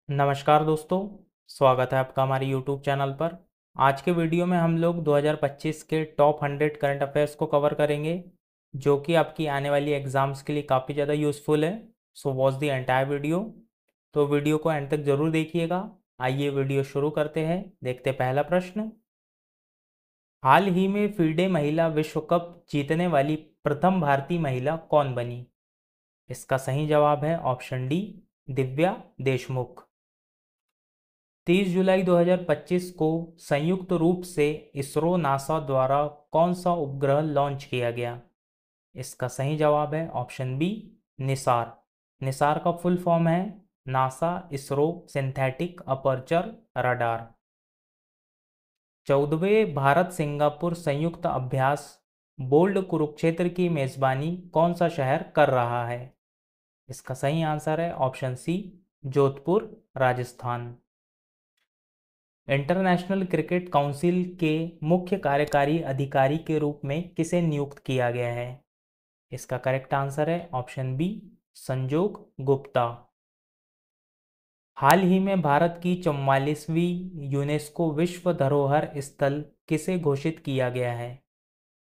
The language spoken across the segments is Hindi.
नमस्कार दोस्तों, स्वागत है आपका हमारे YouTube चैनल पर। आज के वीडियो में हम लोग 2025 के टॉप 100 करंट अफेयर्स को कवर करेंगे, जो कि आपकी आने वाली एग्जाम्स के लिए काफ़ी ज़्यादा यूज़फुल है। So watch the entire video. तो वीडियो को एंड तक ज़रूर देखिएगा। आइए वीडियो शुरू करते हैं। देखते हैं पहला प्रश्न। हाल ही में फीडे महिला विश्व कप जीतने वाली प्रथम भारतीय महिला कौन बनी? इसका सही जवाब है ऑप्शन डी, दिव्या देशमुख। 30 जुलाई 2025 को संयुक्त रूप से इसरो नासा द्वारा कौन सा उपग्रह लॉन्च किया गया? इसका सही जवाब है ऑप्शन बी, निसार। निसार का फुल फॉर्म है NASA ISRO synthetic aperture radar. 14वें भारत सिंगापुर संयुक्त अभ्यास बोल्ड कुरुक्षेत्र की मेजबानी कौन सा शहर कर रहा है? इसका सही आंसर है option C, Jodhpur Rajasthan. International Cricket Council के मुख्य कार्यकारी अधिकारी के रूप में किसे नियुक्त किया गया है? इसका करेक्ट आंसर है ऑप्शन बी, संजोग गुप्ता। हाल ही में भारत की 44वीं यूनेस्को विश्व धरोहर स्थल किसे घोषित किया गया है?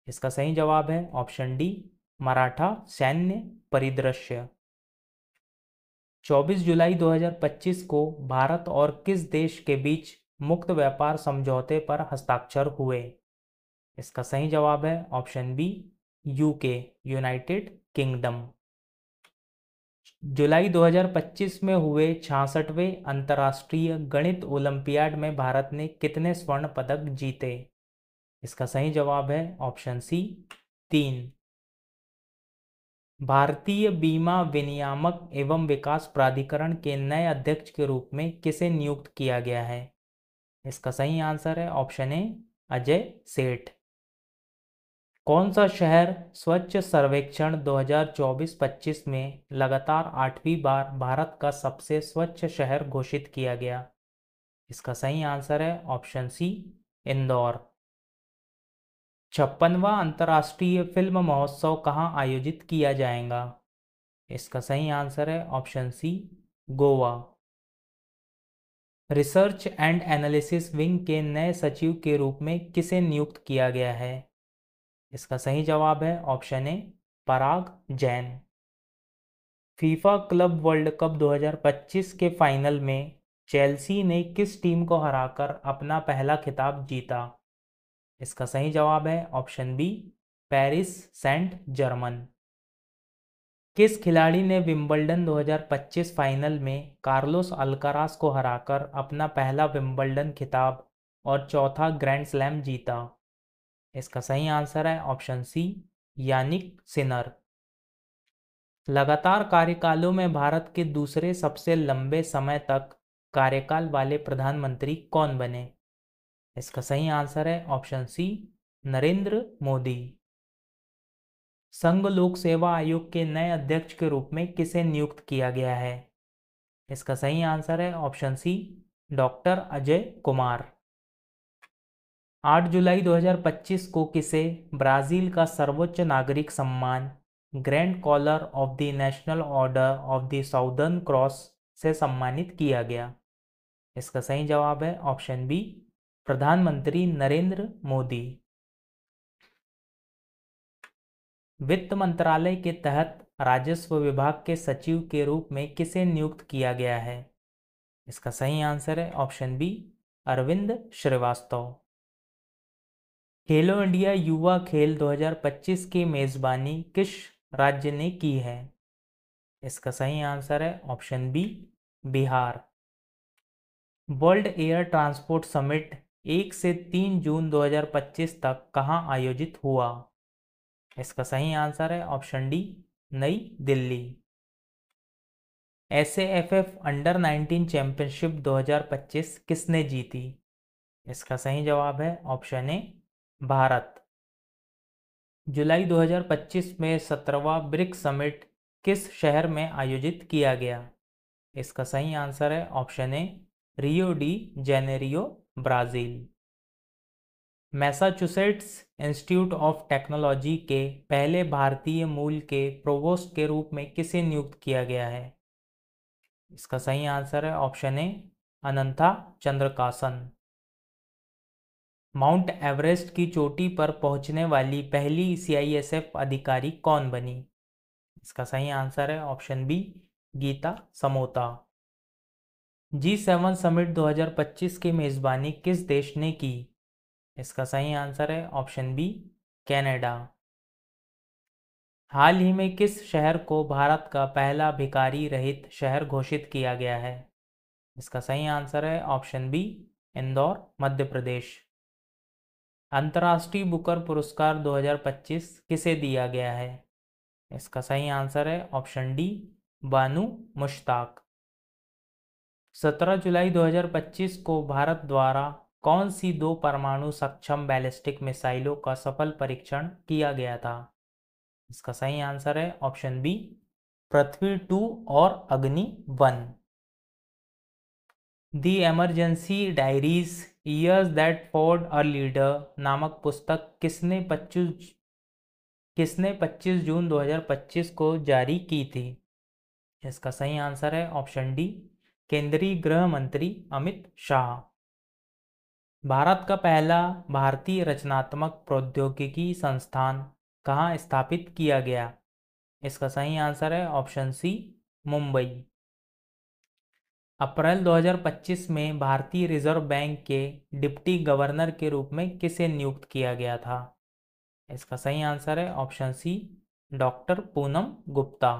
इसका सही जवाब है ऑप्शन डी, मराठा सैन्य परिदृश्य। 24 जुलाई 2025 को भारत और किस देश के बीच मुक्त व्यापार समझौते पर हस्ताक्षर हुए? इसका सही जवाब है option B, UK United Kingdom. जुलाई 2025 में हुए 66वें अंतर्राष्ट्रीय गणित ओलंपियाड में भारत ने कितने स्वर्ण पदक जीते? इसका सही जवाब है ऑप्शन सी, 3। भारतीय बीमा विनियामक एवं विकास प्राधिकरण के नए अध्यक्ष के रूप में किसे नियुक्त किया गया है? इसका सही आंसर है ऑप्शन ए, अजय सेठ। कौन सा शहर स्वच्छ सर्वेक्षण 2024-25 में लगातार 8वीं बार भारत का सबसे स्वच्छ शहर घोषित किया गया? इसका सही आंसर है ऑप्शन सी, इंदौर। 56वां अंतर्राष्ट्रीय फिल्म महोत्सव कहाँ आयोजित किया जाएगा? इसका सही आंसर है option C, Goa. Research and Analysis Wing के नए सचिव के रूप में किसे नियुक्त किया गया है? इसका सही जवाब है ऑप्शन ए, पराग Jain. FIFA club world cup 2025 के फाइनल में चेल्सी ने किस टीम को हराकर अपना पहला खिताब जीता? इसका सही जवाब है option B, Paris Saint Germain. किस खिलाड़ी ने विंबलडन 2025 फाइनल में कार्लोस अल्कारास को हराकर अपना पहला विंबलडन खिताब और चौथा ग्रैंड स्लैम जीता? इसका सही आंसर है ऑप्शन सी, यानिक सिनर। लगातार कार्यकालों में भारत के दूसरे सबसे लंबे समय तक कार्यकाल वाले प्रधानमंत्री कौन बने? इसका सही आंसर है ऑप्शन सी, नरेंद्र मोदी। संघ लोक सेवा आयोग के नए अध्यक्ष के रूप में किसे नियुक्त किया गया है? इसका सही आंसर है option C, doctor Ajay Kumar. 8 जुलाई 2025 को किसे ब्राज़ील का सर्वोच्च नागरिक सम्मान Grand Collar of the National Order of the Southern Cross से सम्मानित किया गया? इसका सही जवाब है ऑप्शन बी, प्रधानमंत्री नरेंद्र मोदी। वित्त मंत्रालय के तहत राजस्व विभाग के सचिव के रूप में किसे नियुक्त किया गया है? इसका सही आंसर है ऑप्शन बी, अरविंद श्रीवास्तव। खेलो इंडिया युवा खेल 2025 की मेजबानी किस राज्य ने की है? इसका सही आंसर है option B, Bihar. World Air Transport Summit 1 से 3 जून 2025 तक कहां आयोजित हुआ? इसका सही आंसर है ऑप्शन डी, नई दिल्ली। SAFF अंडर 19 चैंपियनशिप 2025 किसने जीती? इसका सही जवाब है ऑप्शन ए, भारत। जुलाई 2025 में 17वां ब्रिक्स समिट किस शहर में आयोजित किया गया? इसका सही आंसर है option A, Rio de Janeiro Brazil. Massachusetts institute of technology के पहले भारतीय मूल के प्रोवोस्ट के रूप में किसे नियुक्त किया गया है? इसका सही आंसर है ऑप्शन ए अनंथा चंद्रकासन। माउंट एवरेस्ट की चोटी पर पहुंचने वाली पहली सीआईएसएफ अधिकारी कौन बनी? इसका सही आंसर है option B Gita Samota. G7 summit 2025 की मेज़बानी किस देश ने की? इसका सही आंसर है ऑप्शन बी कनाडा। हाल ही में किस शहर को भारत का पहला भिखारी रहित शहर घोषित किया गया है? इसका सही आंसर है ऑप्शन बी इंदौर मध्य प्रदेश। अंतर्राष्ट्रीय बुकर पुरस्कार 2025 किसे दिया गया है? इसका सही आंसर है ऑप्शन डी बानू मुश्ताक। 17 जुलाई 2025 को भारत द्वारा कौन सी दो परमाणु सक्षम बैलिस्टिक मिसाइलों का सफल परीक्षण किया गया था? इसका सही आंसर है ऑप्शन बी पृथ्वी 2 और Agni 1। The emergency diaries years that forged a leader नामक पुस्तक किसने 25 जून 2025 को जारी की थी? इसका सही आंसर है ऑप्शन डी केंद्रीय गृह मंत्री अमित शाह। भारत का पहला भारतीय रचनात्मक प्रौद्योगिकी संस्थान कहाँ स्थापित किया गया? इसका सही आंसर है ऑप्शन सी मुंबई। अप्रैल 2025 में भारतीय रिजर्व बैंक के डिप्टी गवर्नर के रूप में किसे नियुक्त किया गया था? इसका सही आंसर है option C doctor Poonam Gupta.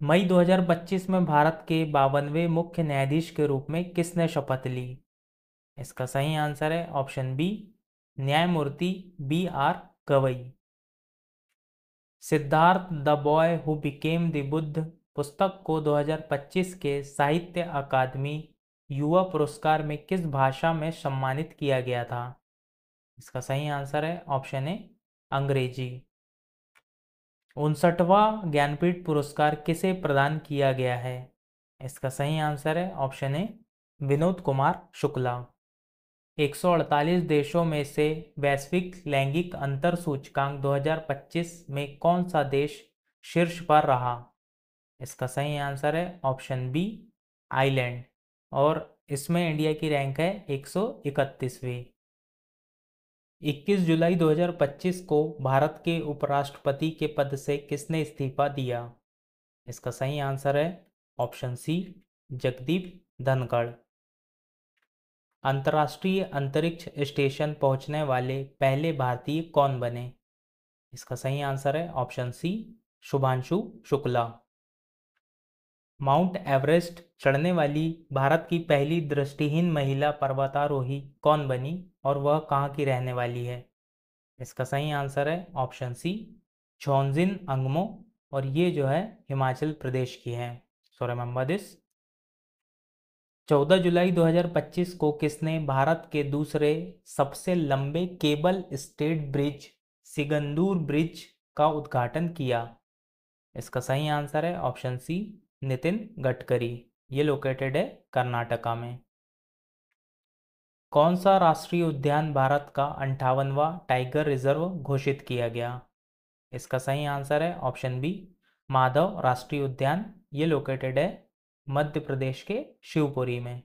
मई 2025 में भारत के 52वें मुख्य न्यायाधीश के रूप में किसने शपथ ली? इसका सही आंसर है ऑप्शन बी न्यायमूर्ति B R Gavai. Siddhartha the boy who became the Buddha पुस्तक को 2025 के साहित्य अकादमी युवा पुरस्कार में किस भाषा में सम्मानित किया गया था? इसका सही आंसर है ऑप्शन ए अंग्रेजी। 59वां ज्ञानपीठ पुरस्कार किसे प्रदान किया गया है? इसका सही आंसर है ऑप्शन ए विनोद कुमार शुक्ला। 148 देशों में से वैश्विक लैंगिक अंतर सूचकांक 2025 में कौन सा देश शीर्ष पर रहा? इसका सही आंसर है ऑप्शन बी आइलैंड और इसमें इंडिया की रैंक है 131वीं। 21 जुलाई 2025 को भारत के उपराष्ट्रपति के पद से किसने इस्तीफा दिया? इसका सही आंसर है ऑप्शन सी जगदीप धनखड़। अंतर्राष्ट्रीय अंतरिक्ष स्टेशन पहुंचने वाले पहले भारतीय कौन बने? इसका सही आंसर है option C Shubhanshu Shukla. Mount Everest चढ़ने वाली भारत की पहली दृष्टिहीन महिला पर्वतारोही कौन बनी और वह कहाँ की रहने वाली है? इसका सही आंसर है ऑप्शन सी झोंजिन अंगमो और ये जो है हिमाचल प्रदेश की है। So remember this. 14 जुलाई 2025 को किसने भारत के दूसरे सबसे लंबे केबल स्टेड ब्रिज सिगंदूर ब्रिज का उद्घाटन किया? इसका सही आंसर है ऑप्शन सी नितिन गडकरी। ये लोकेटेड है कर्नाटका में। कौन सा राष्ट्रीय उद्यान भारत का 58वां टाइगर रिजर्व घोषित किया गया? इसका सही आंसर है ऑप्शन बी माधव राष्ट्रीय उद्यान। ये लोकेटेड है मध्य प्रदेश के शिवपुरी में।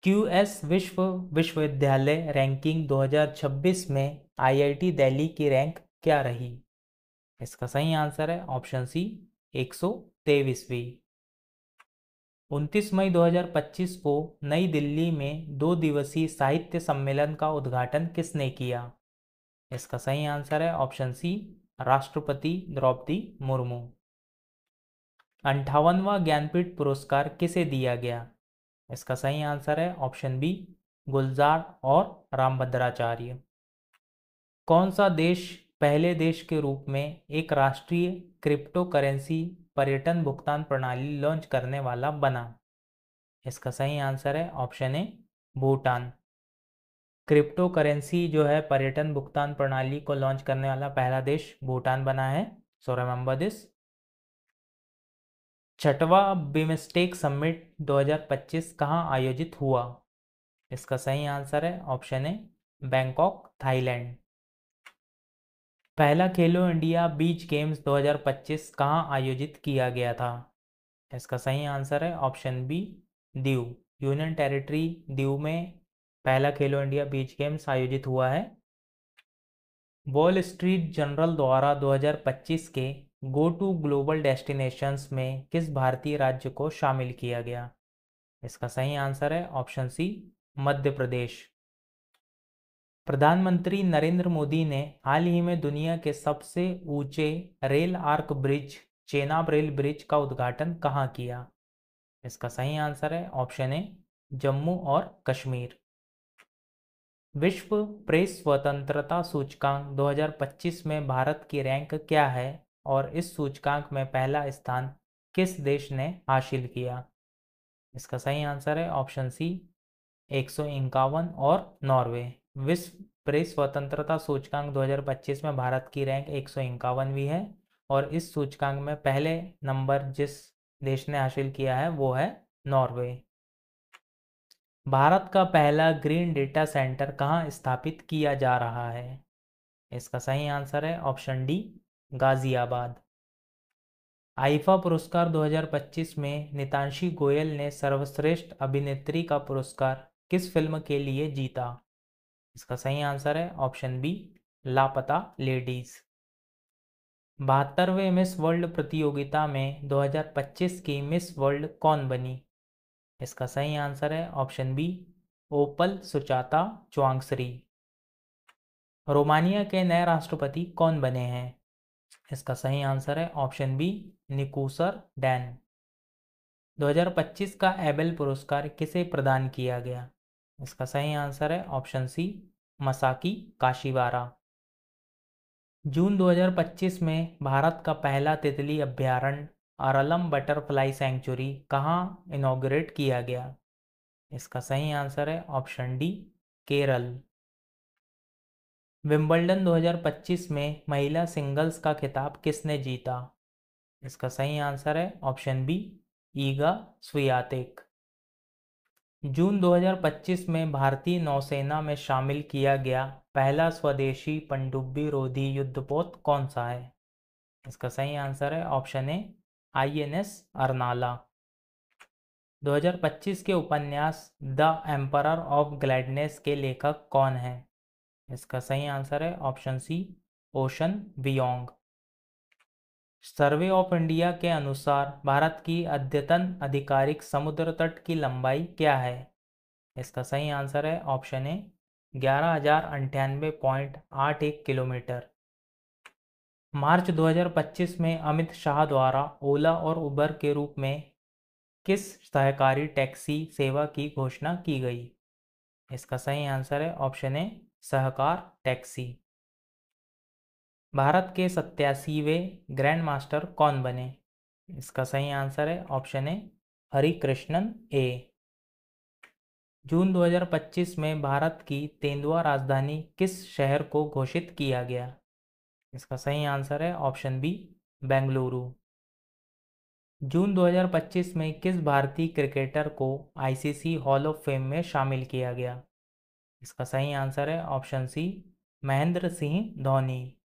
QS विश्वविद्यालय रैंकिंग 2026 में IIT दिल्ली की रैंक क्या रही? इसका सही आंसर है ऑप्शन सी 123वीं। 29 मई 2025 को नई दिल्ली में 2 दिवसीय साहित्य सम्मेलन का उद्घाटन किसने किया? इसका सही आंसर है ऑप्शन सी राष्ट्रपति द्रौपदी मुर्मू। 58वां ज्ञानपीठ पुरस्कार किसे दिया गया? इसका सही आंसर है ऑप्शन बी गुलजार और रामभद्राचार्य। कौन सा देश पहले देश के रूप में एक राष्ट्रीय क्रिप्टो करेंसी पर्यटन भुगतान प्रणाली लॉन्च करने वाला बना? इसका सही आंसर है ऑप्शन ए भूटान। क्रिप्टो करेंसी जो है पर्यटन भुगतान प्रणाली को लॉन्च करने वाला पहला देश भूटान बना है। So remember this. 6वां बिमस्टेक समिट 2025 कहाँ आयोजित हुआ? इसका सही आंसर है ऑप्शन ए बैंकॉक थाईलैंड। पहला खेलो इंडिया बीच गेम्स 2025 कहाँ आयोजित किया गया था? इसका सही आंसर है option B Diu. Union territory Diu में पहला खेलो इंडिया बीच गेम्स आयोजित हुआ है। वॉल स्ट्रीट जर्नल द्वारा 2025 के गो टू ग्लोबल डेस्टिनेशंस में किस भारतीय राज्य को शामिल किया गया? इसका सही आंसर है ऑप्शन सी मध्य प्रदेश। प्रधानमंत्री नरेंद्र मोदी ने हाल ही में दुनिया के सबसे ऊंचे rail arch bridge Chenab rail bridge का उद्घाटन कहाँ किया? इसका सही आंसर है ऑप्शन ए जम्मू और कश्मीर। विश्व प्रेस स्वतंत्रता सूचकांक 2025 में भारत की रैंक क्या है और इस सूचकांक में पहला स्थान किस देश ने हासिल किया? इसका सही आंसर है ऑप्शन सी 151 और नॉर्वे। विश्व प्रेस स्वतंत्रता सूचकांक 2025 में भारत की रैंक 151वीं है और इस सूचकांक में पहले नंबर जिस देश ने हासिल किया है वो है नॉर्वे। भारत का पहला ग्रीन डेटा सेंटर कहाँ स्थापित किया जा रहा है? इसका सही आंसर है ऑप्शन डी गाजियाबाद। आईफा पुरस्कार 2025 में नितांशी गोयल ने सर्वश्रेष्ठ अभिनेत्री का पुरस्कार किस फिल्म के लिए जीता? इसका सही आंसर है ऑप्शन बी लापता लेडीज। 72वें मिस वर्ल्ड प्रतियोगिता में 2025 की मिस वर्ल्ड कौन बनी? इसका सही आंसर है ऑप्शन बी ओपल सुचाता चुआंगसरी। रोमानिया के नए राष्ट्रपति कौन बने हैं? इसका सही आंसर है ऑप्शन बी निकूसर डैन। 2025 का एबेल पुरस्कार किसे प्रदान किया गया? इसका सही आंसर है ऑप्शन सी मसाकी काशिवारा। जून 2025 में भारत का पहला तितली अभयारण्य अरालम बटरफ्लाई सेंचुरी कहाँ इनॉग्रेट किया गया? इसका सही आंसर है ऑप्शन डी केरल। विंबलडन 2025 में महिला सिंगल्स का खिताब किसने जीता? इसका सही आंसर है ऑप्शन बी ईगा स्वियातेक। जून 2025 में भारतीय नौसेना में शामिल किया गया पहला स्वदेशी पनडुब्बी रोधी युद्धपोत कौन सा है? इसका सही आंसर है ऑप्शन ए आईएनएस अरनाला। 2025 के उपन्यास द एम्परर ऑफ ग्लैडनेस के लेखक कौन है? इसका सही आंसर है option C Ocean Vuong. Survey of India के अनुसार भारत की अद्यतन आधिकारिक समुद्र तट की लंबाई क्या है? इसका सही आंसर है ऑप्शन ए 11,098.81 किलोमीटर। मार्च 2025 में अमित शाह द्वारा ओला और उबर के रूप में किस सहकारी टैक्सी सेवा की घोषणा की गई? इसका सही आंसर है ऑप्शन ए सहकार टैक्सी। भारत के 87वें ग्रैंड मास्टर कौन बने? इसका सही आंसर है ऑप्शन ए हरिकृष्णन ए। जून 2025 में भारत की तेंदुआ राजधानी किस शहर को घोषित किया गया? इसका सही आंसर है ऑप्शन बी बेंगलुरु। जून 2025 में किस भारतीय क्रिकेटर को आईसीसी हॉल ऑफ फेम में शामिल किया गया? इसका सही आंसर है ऑप्शन सी महेंद्र सिंह धोनी।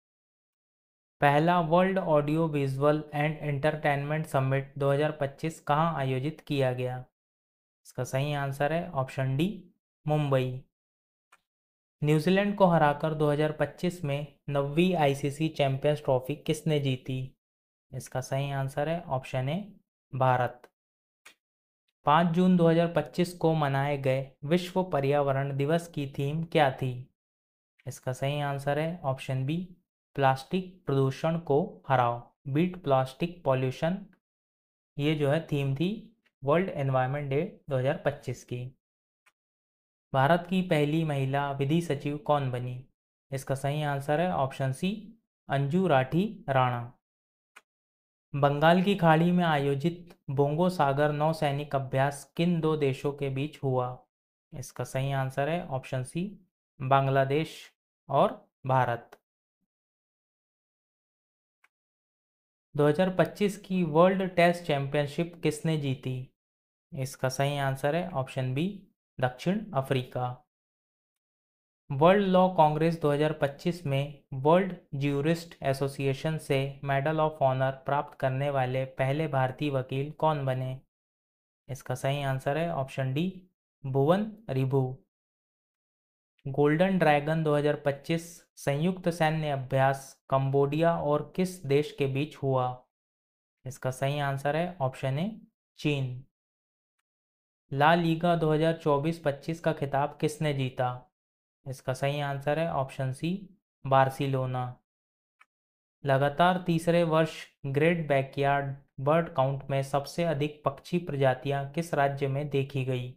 पहला world audio visual and entertainment summit 2025 कहाँ आयोजित किया गया? इसका सही आंसर है ऑप्शन डी मुंबई। न्यूजीलैंड को हराकर 2025 में 9वीं आईसीसी चैंपियंस ट्रॉफी किसने जीती? इसका सही आंसर है ऑप्शन ए भारत। 5 जून 2025 को मनाए गए विश्व पर्यावरण दिवस की थीम क्या थी? इसका सही आंसर है ऑप्शन बी प्लास्टिक प्रदूषण को हराओ बीट प्लास्टिक पॉल्यूशन। ये जो है थीम थी वर्ल्ड एनवायरनमेंट डे 2025 की। भारत की पहली महिला विधि सचिव कौन बनी? इसका सही आंसर है ऑप्शन सी अंजू राठी राणा। बंगाल की खाड़ी में आयोजित बोंगो सागर नौसैनिक अभ्यास किन दो देशों के बीच हुआ? इसका सही आंसर है ऑप्शन सी बांग्लादेश और भारत। 2025 की वर्ल्ड टेस्ट चैंपियनशिप किसने जीती? इसका सही आंसर है ऑप्शन बी दक्षिण अफ्रीका। वर्ल्ड लॉ कांग्रेस 2025 में वर्ल्ड ज्यूरिस्ट एसोसिएशन से मेडल ऑफ ऑनर प्राप्त करने वाले पहले भारतीय वकील कौन बने? इसका सही आंसर है ऑप्शन डी, भुवन रिभु। गोल्डन ड्रैगन 2025 संयुक्त सैन्य अभ्यास कंबोडिया और किस देश के बीच हुआ? इसका सही आंसर है ऑप्शन ए, चीन। ला लीगा 2024-25 का खिताब किसने जीता? इसका सही आंसर है ऑप्शन सी, बार्सिलोना। लगातार तीसरे वर्ष ग्रेट बैकयार्ड बर्ड काउंट में सबसे अधिक पक्षी प्रजातियां किस राज्य में देखी गई?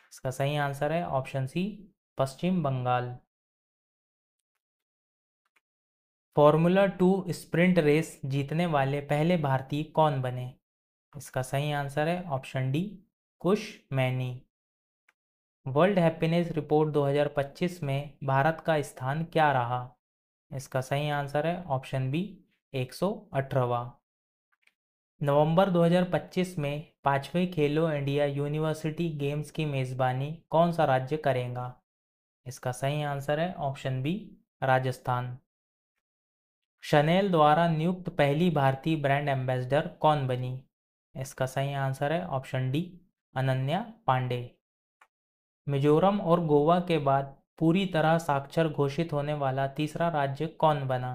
इसका सही आंसर है ऑप्शन सी, पश्चिम बंगाल। फॉर्मूला 2 स्प्रिंट रेस जीतने वाले पहले भारतीय कौन बने? इसका सही आंसर है ऑप्शन डी, कुश मैनी। वर्ल्ड हैप्पीनेस रिपोर्ट 2025 में भारत का स्थान क्या रहा? इसका सही आंसर है ऑप्शन बी, 118वां। नवंबर 2025 में 5वें खेलो इंडिया यूनिवर्सिटी गेम्स की मेज़बानी कौन सा राज्य करेगा? इसका सही आंसर है ऑप्शन बी, राजस्थान। शनेल द्वारा नियुक्त पहली भारतीय ब्रांड एम्बेसडर कौन बनी? इसका सही आंसर है ऑप्शन डी, अनन्या पांडे। मिजोरम और गोवा के बाद पूरी तरह साक्षर घोषित होने वाला तीसरा राज्य कौन बना?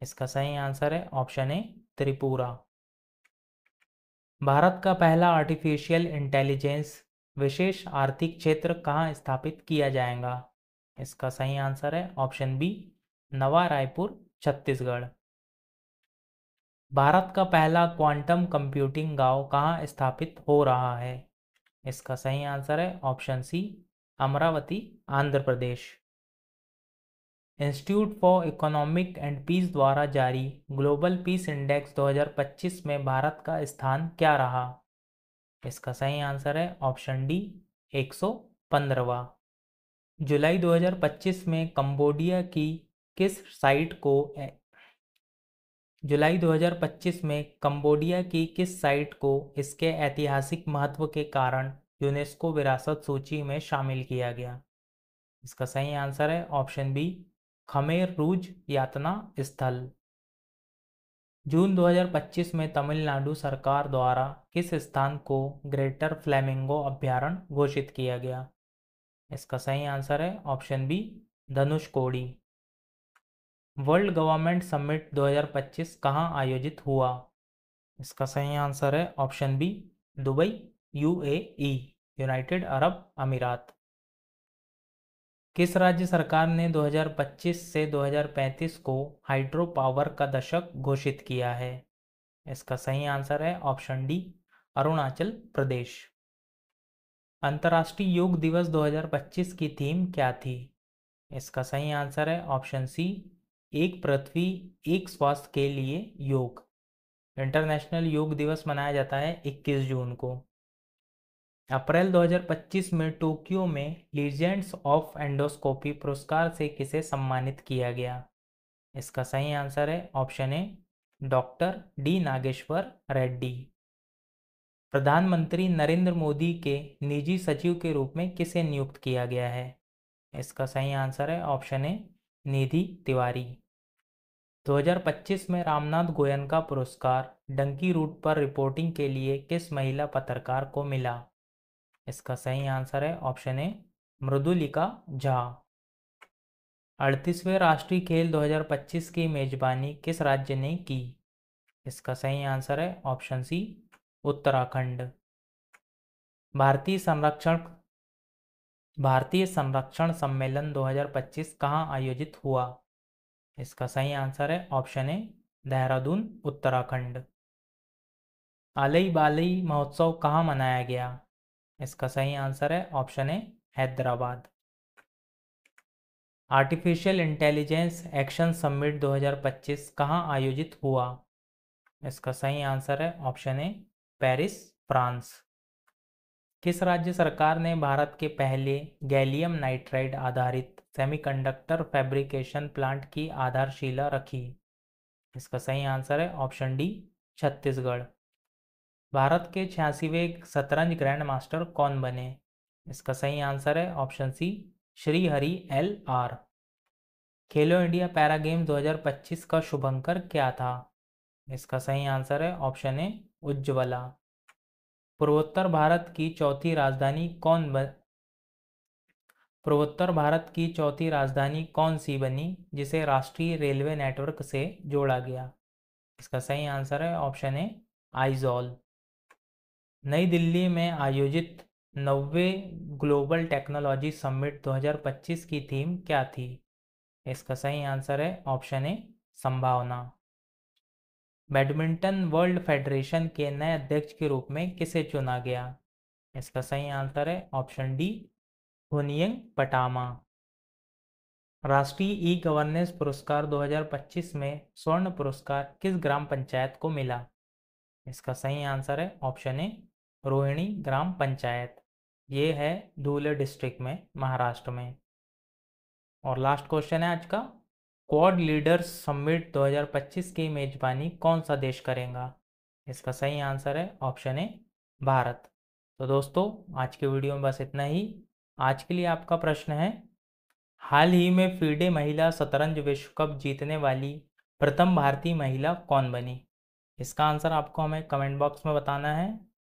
इसका सही आंसर है ऑप्शन ए, त्रिपुरा। भारत का पहला आर्टिफिशियल इंटेलिजेंस विशेष आर्थिक क्षेत्र कहाँ स्थापित किया जाएगा? इसका सही आंसर है ऑप्शन बी, नवा रायपुर, छत्तीसगढ़। भारत का पहला क्वांटम कंप्यूटिंग गांव कहाँ स्थापित हो रहा है? इसका सही आंसर है option C, Amaravati, Andhra Pradesh. Institute for Economic and Peace द्वारा जारी ग्लोबल पीस इंडेक्स 2025 में भारत का स्थान क्या रहा? इसका सही आंसर है ऑप्शन डी, 115वां। जुलाई 2025 में कंबोडिया की किस साइट को जुलाई 2025 में कंबोडिया की किस साइट को इसके ऐतिहासिक महत्व के कारण यूनेस्को विरासत सूची में शामिल किया गया? इसका सही आंसर है ऑप्शन बी, खमेर रूज यातना स्थल। जून 2025 में तमिलनाडु सरकार द्वारा किस स्थान को ग्रेटर फ्लेमिंगो अभयारण्य घोषित किया गया? इसका सही आंसर है option B, Dhanushkodi. World Government Summit 2025 कहाँ आयोजित हुआ? इसका सही आंसर है option B, Dubai, UAE, United Arab Emirates. किस राज्य सरकार ने 2025 से 2035 को हाइड्रो पावर का दशक घोषित किया है? इसका सही आंसर है ऑप्शन डी, अरुणाचल प्रदेश। अंतर्राष्ट्रीय योग दिवस 2025 की थीम क्या थी? इसका सही आंसर है ऑप्शन सी, एक पृथ्वी एक स्वास्थ्य के लिए योग। इंटरनेशनल योग दिवस मनाया जाता है 21 जून को। अप्रैल 2025 में टोक्यो में लीजेंड्स ऑफ एंडोस्कोपी पुरस्कार से किसे सम्मानित किया गया? इसका सही आंसर है option A, doctor D Nageshwar Reddy. प्रधानमंत्री नरेंद्र मोदी के निजी सचिव के रूप में किसे नियुक्त किया गया है? इसका सही आंसर है ऑप्शन ए, निधि तिवारी। 2025 में रामनाथ गोयनका पुरस्कार डंकी रूट पर रिपोर्टिंग के लिए किस महिला पत्रकार को मिला? इसका सही आंसर है ऑप्शन ए, मृदुलिका झा। 38वें राष्ट्रीय खेल 2025 की मेजबानी किस राज्य ने की? इसका सही आंसर है ऑप्शन सी, उत्तराखंड। भारतीय संरक्षण सम्मेलन 2025 कहाँ आयोजित हुआ? इसका सही आंसर है ऑप्शन ए, देहरादून, उत्तराखंड। आलई बालई महोत्सव कहाँ मनाया गया? इसका सही आंसर है ऑप्शन ए, Hyderabad. Artificial intelligence action summit 2025 कहाँ आयोजित हुआ? इसका सही आंसर है ऑप्शन ए, पेरिस, फ्रांस। किस राज्य सरकार ने भारत के पहले गैलियम नाइट्राइड आधारित सेमीकंडक्टर फैब्रिकेशन प्लांट की आधारशिला रखी? इसका सही आंसर है ऑप्शन डी, छत्तीसगढ़। भारत के 86वें शतरंज ग्रैंड मास्टर कौन बने? इसका सही आंसर है option C, Shrihari L R. Khelo India para game 2025 का शुभंकर क्या था? इसका सही आंसर है ऑप्शन ए उज्ज्वला। पूर्वोत्तर भारत की चौथी राजधानी पूर्वोत्तर भारत की चौथी राजधानी कौन सी बनी जिसे राष्ट्रीय रेलवे नेटवर्क से जोड़ा गया? इसका सही आंसर है ऑप्शन ए आइजॉल। नई दिल्ली में आयोजित 90वें ग्लोबल टेक्नोलॉजी समिट 2025 की थीम क्या थी? इसका सही आंसर है ऑप्शन ए संभावना। बैडमिंटन वर्ल्ड फेडरेशन के नए अध्यक्ष के रूप में किसे चुना गया? इसका सही आंसर है ऑप्शन डी हुनियंग पटामा। राष्ट्रीय ई गवर्नेंस पुरस्कार 2025 में स्वर्ण पुरस्कार किस ग्राम पंचायत को मिला? इसका सही आंसर है ऑप्शन ए रोहिणी ग्राम पंचायत। ये है धुले डिस्ट्रिक्ट में, महाराष्ट्र में। और लास्ट क्वेश्चन है आज का, क्वाड लीडर्स समिट 2025 की मेजबानी कौन सा देश करेगा? इसका सही आंसर है ऑप्शन ए भारत। तो दोस्तों आज के वीडियो में बस इतना ही। आज के लिए आपका प्रश्न है, हाल ही में फीडे महिला शतरंज विश्व कप जीतने वाली प्रथम भारतीय महिला कौन बनी? इसका आंसर आपको हमें कमेंट बॉक्स में बताना है।